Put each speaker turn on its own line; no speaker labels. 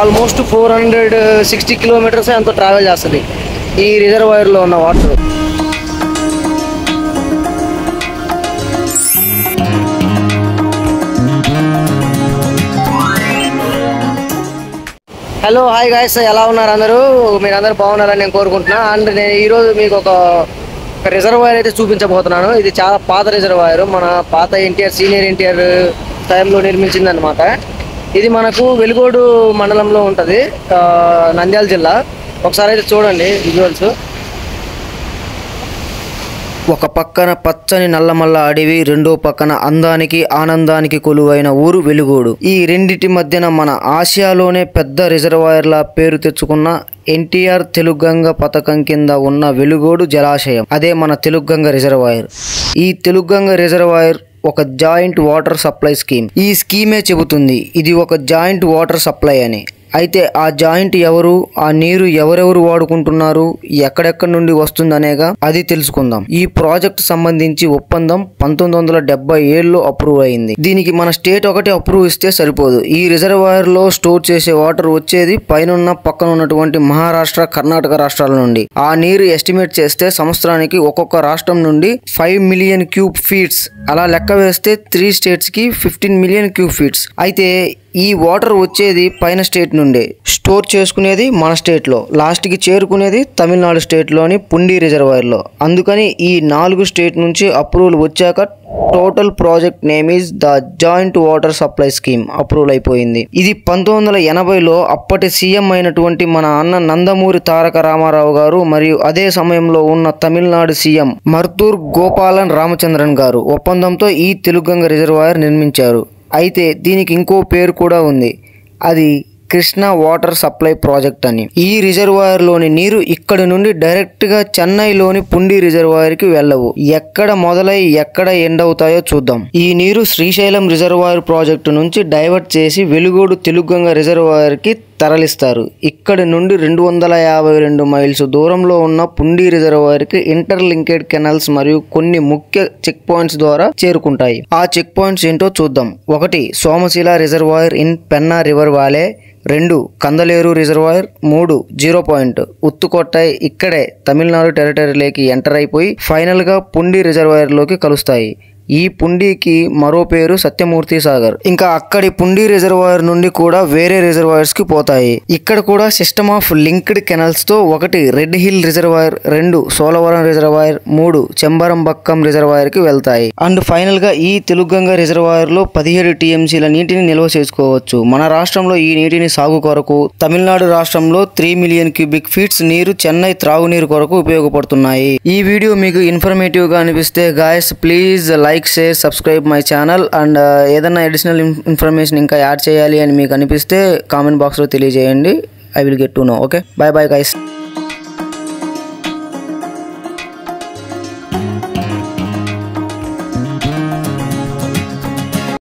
Almost 460 kilometres ఎంతో travel చేస్తుంది ఈ రిజర్వాయర్లో ఉన్న వాటర్. హలో హాయ్ గాయ్స్, ఎలా ఉన్నారు అందరూ? మీరందరూ బాగున్నారని నేను కోరుకుంటున్నా. అండ్ నేను ఈరోజు మీకు ఒక రిజర్వాయర్ అయితే చూపించబోతున్నాను. ఇది చాలా పాత రిజర్వాయర్, మన పాత సీనియర్ ఎన్టీఆర్ టైంలో నిర్మించింది అనమాట. ఇది మనకు వెలుగోడు మండలంలో ఉంటుంది, నంద్యాల జిల్లా. ఒకసారి అయితే చూడండి విజువల్స్. ఒక పక్కన పచ్చని నల్లమల్ల అడవి, రెండో పక్కన అందానికి ఆనందానికి కొలువైన ఊరు వెలుగోడు. ఈ రెండిటి మధ్యన మన ఆసియాలోనే పెద్ద రిజర్వాయర్లా పేరు తెచ్చుకున్న ఎన్టీఆర్ తెలుగంగ పథకం కింద ఉన్న వెలుగోడు జలాశయం, అదే మన తెలుగంగ రిజర్వాయర్. ఈ తెలుగంగ రిజర్వాయర్ ఒక జాయింట్ వాటర్ సప్లై స్కీమ్. ఈ స్కీమే చెబుతుంది ఇది ఒక జాయింట్ వాటర్ సప్లై అని. అయితే ఆ జాయింట్ ఎవరు, ఆ నీరు ఎవరెవరు వాడుకుంటున్నారు, ఎక్కడెక్కడి నుండి వస్తుందనేగా అది తెలుసుకుందాం. ఈ ప్రాజెక్ట్ సంబంధించి ఒప్పందం 1977లో అప్రూవ్ అయింది. దీనికి మన స్టేట్ ఒకటి అప్రూవ్ ఇస్తే సరిపోదు. ఈ రిజర్వాయర్ లో స్టోర్ చేసే వాటర్ వచ్చేది పైన పక్కన ఉన్నటువంటి మహారాష్ట్ర, కర్ణాటక రాష్ట్రాల నుండి. ఆ నీరు ఎస్టిమేట్ చేస్తే సంవత్సరానికి ఒక్కొక్క రాష్ట్రం నుండి 5 మిలియన్ క్యూబ్ ఫీట్స్, అలా లెక్క వేస్తే 3 స్టేట్స్ కి 15 మిలియన్ క్యూబ్ ఫీట్స్. అయితే ఈ వాటర్ వచ్చేది పైన స్టేట్ నుండే, స్టోర్ చేసుకునేది మన స్టేట్లో, లాస్ట్కి చేరుకునేది తమిళనాడు స్టేట్లోని పుండి రిజర్వాయర్లో. అందుకని ఈ 4 స్టేట్ నుంచి అప్రూవల్ వచ్చాక total project name is the joint water supply scheme approval అయిపోయింది. ఇది 1980లో అప్పటి సీఎం అయినటువంటి మన అన్న నందమూరి తారక రామారావు గారు మరియు అదే సమయంలో ఉన్న తమిళనాడు సీఎం మర్తూర్ గోపాలన్ రామచంద్రన్ గారు ఒప్పందంతో ఈ తెలుగంగ రిజర్వాయర్ నిర్మించారు. అయితే దీనికి ఇంకో పేరు కూడా ఉంది, అది కృష్ణా వాటర్ సప్లై ప్రాజెక్ట్ అని. ఈ రిజర్వాయర్లోని నీరు ఇక్కడి నుండి డైరెక్ట్గా చెన్నైలోని పుండి రిజర్వాయర్కి వెళ్ళవు. ఎక్కడ మొదలై ఎక్కడ ఎండ్ అవుతాయో చూద్దాం. ఈ నీరు శ్రీశైలం రిజర్వాయర్ ప్రాజెక్టు నుంచి డైవర్ట్ చేసి వెలుగోడు తెలుగంగ రిజర్వాయర్కి తరలిస్తారు. ఇక్కడి నుండి 252 మైల్స్ దూరంలో ఉన్న పుండి రిజర్వాయర్కి ఇంటర్లింకెడ్ కెనాల్స్ మరియు కొన్ని ముఖ్య చెక్ పాయింట్స్ ద్వారా చేరుకుంటాయి. ఆ చెక్ పాయింట్స్ ఏంటో చూద్దాం. 1 Somasila reservoir in Penna river వాలే, 2 కందలేరు రిజర్వాయర్, 3 0 పాయింట్ ఉత్తుకొట్టాయి, ఇక్కడే తమిళనాడు టెరిటరీలోకి ఎంటర్ అయిపోయి ఫైనల్ గా పుండి రిజర్వాయర్ లోకి కలుస్తాయి. ఈ పుండికి మరో పేరు సత్యమూర్తి సాగర్. ఇంకా అక్కడి పుండి రిజర్వాయర్ నుండి కూడా వేరే రిజర్వాయర్స్ కి పోతాయి. ఇక్కడ కూడా సిస్టమ్ ఆఫ్ లింక్డ్ కెనాల్స్ తో 1 Red Hill reservoir, 2 Solavaram reservoir, 3 Chembarambakkam reservoir కి వెళ్తాయి. అండ్ ఫైనల్ గా ఈ తెలుగంగ రిజర్వాయర్ లో 17 టీఎంసీల నీటిని నిల్వ చేసుకోవచ్చు. మన రాష్ట్రంలో ఈ నీటిని సాగు కొరకు, తమిళనాడు రాష్ట్రంలో 3 మిలియన్ క్యూబిక్ ఫీట్స్ నీరు చెన్నై త్రాగునీరు కొరకు ఉపయోగపడుతున్నాయి. ఈ వీడియో మీకు ఇన్ఫర్మేటివ్ గా అనిపిస్తే guys please like, share, subscribe my channel. And ఏదైనా అడిషనల్ ఇన్ఫర్మేషన్ ఇంకా యాడ్ చేయాలి అని మీకు అనిపిస్తే కామెంట్ బాక్స్లో తెలియజేయండి. I will get to know. Okay, by bye guys.